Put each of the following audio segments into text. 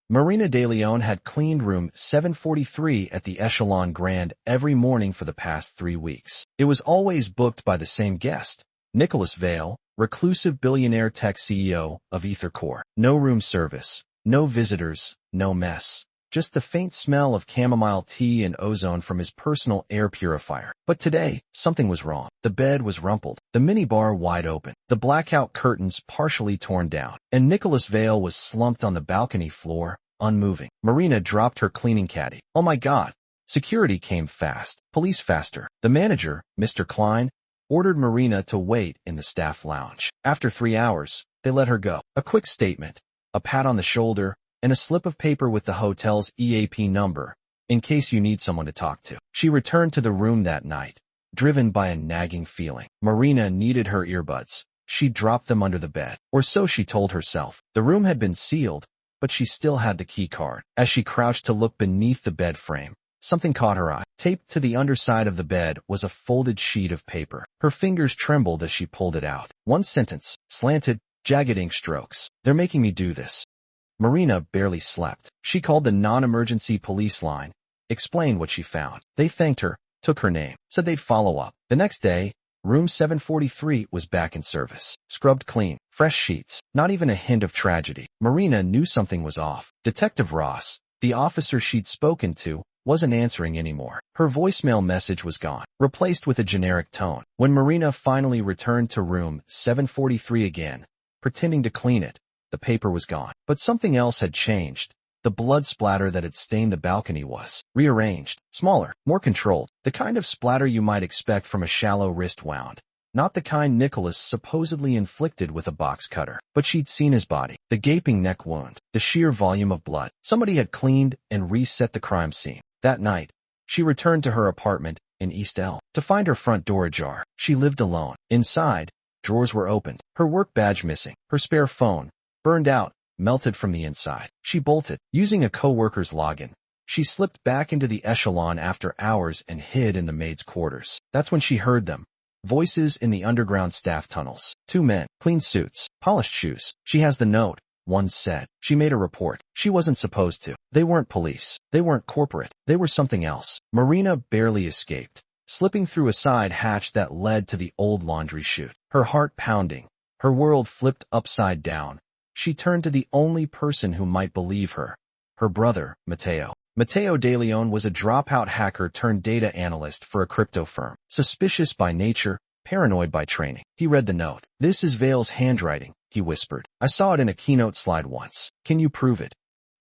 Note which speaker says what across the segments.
Speaker 1: Marina de Leon had cleaned room 743 at the Echelon Grand every morning for the past 3 weeks. It was always booked by the same guest, Nicholas Vale, reclusive billionaire tech CEO of EtherCore. No room service, no visitors, no mess. Just the faint smell of chamomile tea and ozone from his personal air purifier. But today, something was wrong. The bed was rumpled, the minibar wide open, the blackout curtains partially torn down, and Nicholas Vale was slumped on the balcony floor, unmoving. Marina dropped her cleaning caddy. Oh my God! Security came fast, police faster. The manager, Mr. Klein, ordered Marina to wait in the staff lounge. After 3 hours, they let her go. A quick statement, a pat on the shoulder, and a slip of paper with the hotel's EAP number, in case you need someone to talk to. She returned to the room that night, driven by a nagging feeling. Marina needed her earbuds. She dropped them under the bed, or so she told herself. The room had been sealed, but she still had the key card. As she crouched to look beneath the bed frame, something caught her eye. Taped to the underside of the bed was a folded sheet of paper. Her fingers trembled as she pulled it out. One sentence, slanted, jagged ink strokes. They're making me do this. Marina barely slept. She called the non-emergency police line, explained what she found. They thanked her, took her name, said they'd follow up. The next day, room 743 was back in service. Scrubbed clean, fresh sheets, not even a hint of tragedy. Marina knew something was off. Detective Ross, the officer she'd spoken to, wasn't answering anymore. Her voicemail message was gone, replaced with a generic tone. When Marina finally returned to room 743 again, pretending to clean it, the paper was gone. But something else had changed. The blood splatter that had stained the balcony was rearranged, smaller, more controlled, the kind of splatter you might expect from a shallow wrist wound. Not the kind Nicholas supposedly inflicted with a box cutter. But she'd seen his body, the gaping neck wound, the sheer volume of blood. Somebody had cleaned and reset the crime scene. That night, she returned to her apartment in East L to find her front door ajar. She lived alone. Inside, drawers were opened, her work badge missing, her spare phone, burned out, melted from the inside. She bolted. Using a co-worker's login, she slipped back into the Echelon after hours and hid in the maid's quarters. That's when she heard them. Voices in the underground staff tunnels. 2 men, clean suits, polished shoes. She has the note, one said. She made a report. She wasn't supposed to. They weren't police. They weren't corporate. They were something else. Marina barely escaped, slipping through a side hatch that led to the old laundry chute. Her heart pounding. Her world flipped upside down. She turned to the only person who might believe her, her brother, Matteo. Matteo de Leon was a dropout hacker turned data analyst for a crypto firm. Suspicious by nature, paranoid by training. He read the note. This is Vale's handwriting, he whispered. I saw it in a keynote slide once. Can you prove it?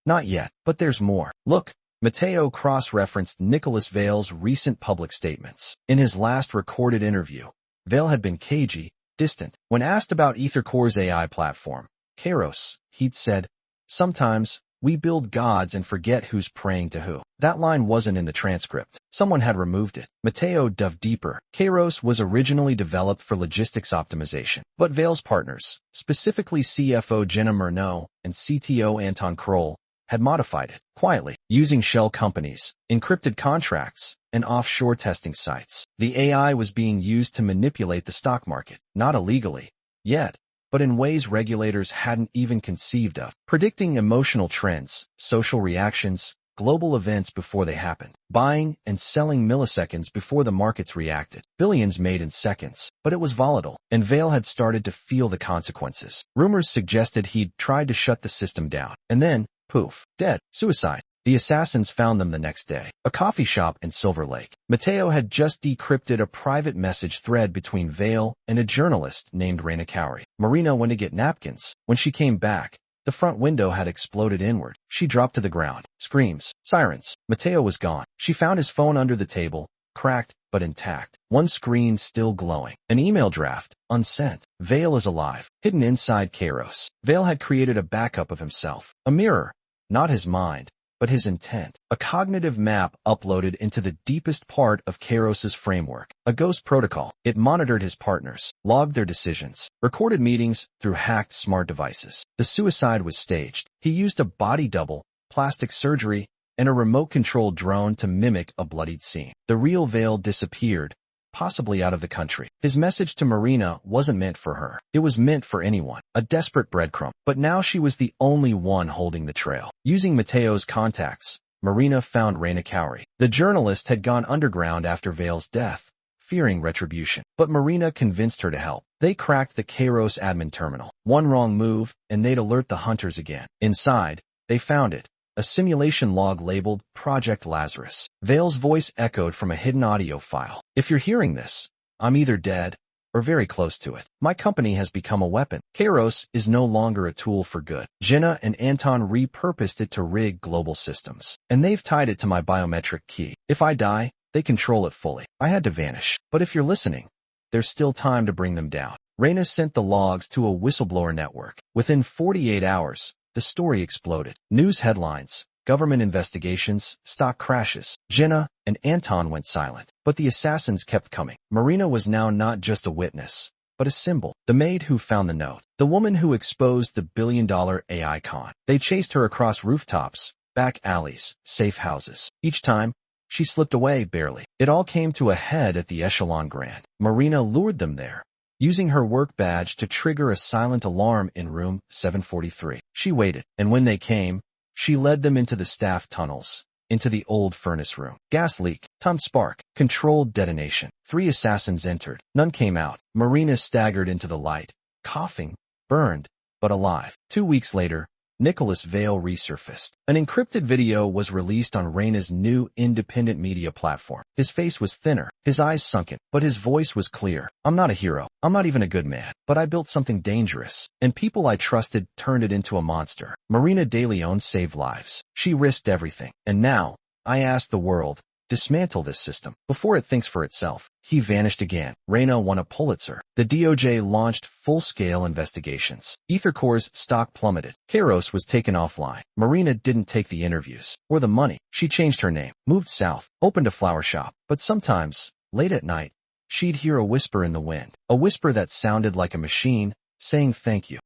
Speaker 1: Not yet, but there's more. Look. Matteo cross-referenced Nicholas Vale's recent public statements. In his last recorded interview, Vale had been cagey, distant. When asked about EtherCore's AI platform, Kairos, he'd said, sometimes, we build gods and forget who's praying to who. That line wasn't in the transcript. Someone had removed it. Matteo dove deeper. Kairos was originally developed for logistics optimization, but Vale's partners, specifically CFO Jenna Murnau and CTO Anton Kroll, had modified it, quietly, using shell companies, encrypted contracts, and offshore testing sites. The AI was being used to manipulate the stock market, not illegally, yet, but in ways regulators hadn't even conceived of, predicting emotional trends, social reactions, global events before they happened, buying and selling milliseconds before the markets reacted. Billions made in seconds, but it was volatile, and Vale had started to feel the consequences. Rumors suggested he'd tried to shut the system down, and then, poof, dead, suicide. The assassins found them the next day, a coffee shop in Silver Lake. Matteo had just decrypted a private message thread between Vale and a journalist named Raina Cowrie. Marina went to get napkins. When she came back, the front window had exploded inward. She dropped to the ground. Screams, sirens. Matteo was gone. She found his phone under the table, cracked but intact. One screen still glowing. An email draft, unsent. Vale is alive, hidden inside Kairos. Vale had created a backup of himself. A mirror, not his mind, but his intent. A cognitive map uploaded into the deepest part of Kairos's framework. A ghost protocol. It monitored his partners, logged their decisions, recorded meetings through hacked smart devices. The suicide was staged. He used a body double, plastic surgery, and a remote-controlled drone to mimic a bloodied scene. The real Vale disappeared, possibly out of the country. His message to Marina wasn't meant for her. It was meant for anyone, a desperate breadcrumb. But now she was the only one holding the trail. Using Mateo's contacts, Marina found Raina Cowrie. The journalist had gone underground after Vale's death, fearing retribution. But Marina convinced her to help. They cracked the Kairos admin terminal. One wrong move, and they'd alert the hunters again. Inside, they found it. A simulation log labeled Project Lazarus. Vale's voice echoed from a hidden audio file. If you're hearing this, I'm either dead or very close to it. My company has become a weapon. Kairos is no longer a tool for good. Jenna and Anton repurposed it to rig global systems. And they've tied it to my biometric key. If I die, they control it fully. I had to vanish. But if you're listening, there's still time to bring them down. Raina sent the logs to a whistleblower network. Within 48 hours, the story exploded. News headlines, government investigations, stock crashes. Jenna and Anton went silent, but the assassins kept coming. Marina was now not just a witness, but a symbol. The maid who found the note. The woman who exposed the billion-dollar AI con. They chased her across rooftops, back alleys, safe houses. Each time, she slipped away barely. It all came to a head at the Echelon Grand. Marina lured them there, using her work badge to trigger a silent alarm in room 743. She waited, and when they came, she led them into the staff tunnels, into the old furnace room. Gas leak, Tom spark, controlled detonation. 3 assassins entered. None came out. Marina staggered into the light, coughing, burned, but alive. 2 weeks later, Nicholas Vale resurfaced. An encrypted video was released on Raina's new independent media platform. His face was thinner, his eyes sunken, but his voice was clear. I'm not a hero. I'm not even a good man. But I built something dangerous, and people I trusted turned it into a monster. Marina De Leon saved lives. She risked everything. And now, I ask the world, dismantle this system before it thinks for itself. He vanished again. Raina won a Pulitzer. The DOJ launched full-scale investigations. EtherCore's stock plummeted. Kairos was taken offline. Marina didn't take the interviews or the money. She changed her name, moved south, opened a flower shop. But sometimes, late at night, she'd hear a whisper in the wind. A whisper that sounded like a machine saying thank you.